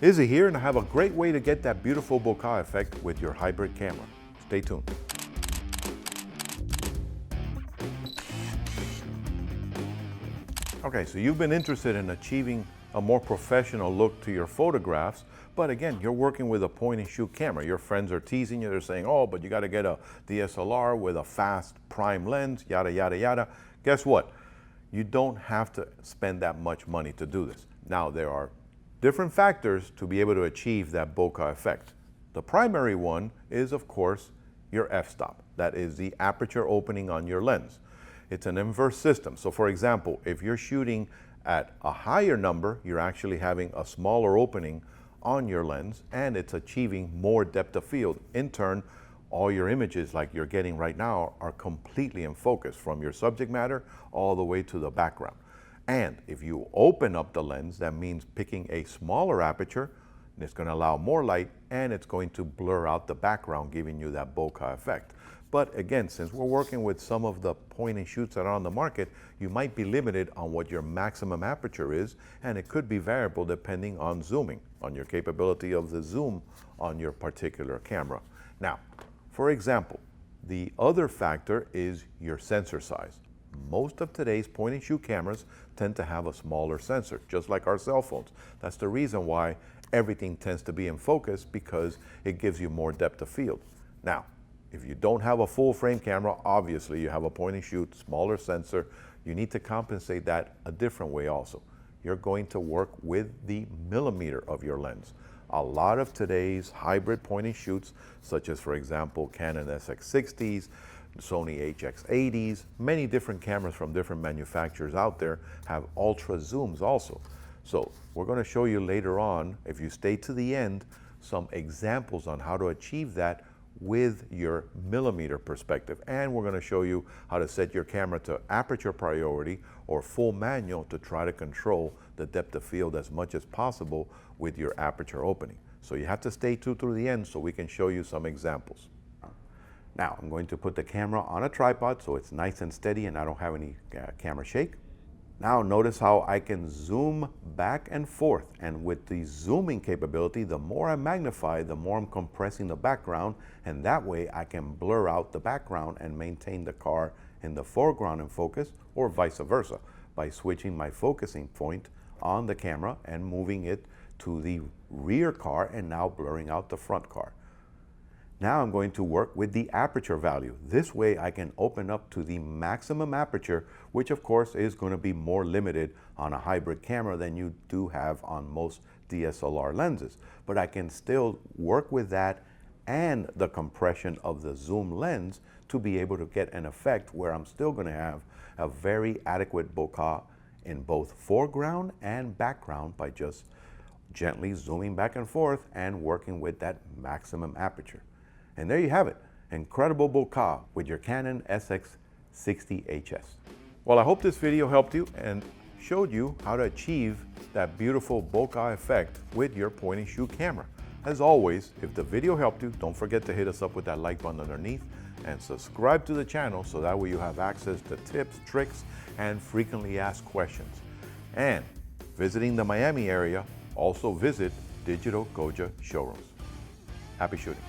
Izzy here, and I have a great way to get that beautiful bokeh effect with your hybrid camera. Stay tuned. Okay, so you've been interested in achieving a more professional look to your photographs, but again, you're working with a point and shoot camera. Your friends are teasing you, they're saying, oh, but you gotta get a DSLR with a fast prime lens, yada, yada, yada. Guess what? You don't have to spend that much money to do this. Now, there are different factors to be able to achieve that bokeh effect. The primary one is, of course, your f-stop. That is the aperture opening on your lens. It's an inverse system. So for example, if you're shooting at a higher number, you're actually having a smaller opening on your lens and it's achieving more depth of field. In turn, all your images like you're getting right now are completely in focus from your subject matter all the way to the background. And if you open up the lens, that means picking a smaller aperture, and it's going to allow more light and it's going to blur out the background, giving you that bokeh effect. But again, since we're working with some of the point and shoots that are on the market, you might be limited on what your maximum aperture is, and it could be variable depending on zooming, on your capability of the zoom on your particular camera. Now, for example, the other factor is your sensor size. Most of today's point and shoot cameras tend to have a smaller sensor, just like our cell phones. That's the reason why everything tends to be in focus, because it gives you more depth of field. Now, if you don't have a full frame camera, obviously you have a point and shoot, smaller sensor, you need to compensate that a different way also. You're going to work with the millimeter of your lens. A lot of today's hybrid point and shoots, such as for example, Canon SX60s, Sony HX80s, many different cameras from different manufacturers out there have ultra zooms also. So we're going to show you later on, if you stay to the end, some examples on how to achieve that with your millimeter perspective. And we're going to show you how to set your camera to aperture priority or full manual to try to control the depth of field as much as possible with your aperture opening. So you have to stay through the end so we can show you some examples. Now I'm going to put the camera on a tripod so it's nice and steady and I don't have any camera shake. Now notice how I can zoom back and forth, and with the zooming capability, the more I magnify, the more I'm compressing the background, and that way I can blur out the background and maintain the car in the foreground in focus, or vice versa, by switching my focusing point on the camera and moving it to the rear car and now blurring out the front car. Now I'm going to work with the aperture value. This way I can open up to the maximum aperture, which of course is going to be more limited on a hybrid camera than you do have on most DSLR lenses. But I can still work with that and the compression of the zoom lens to be able to get an effect where I'm still going to have a very adequate bokeh in both foreground and background by just gently zooming back and forth and working with that maximum aperture. And there you have it, incredible bokeh with your Canon SX60HS. Well, I hope this video helped you and showed you how to achieve that beautiful bokeh effect with your point and shoot camera. As always, if the video helped you, don't forget to hit us up with that like button underneath and subscribe to the channel so that way you have access to tips, tricks, and frequently asked questions. And visiting the Miami area, also visit Digital Goja showrooms. Happy shooting.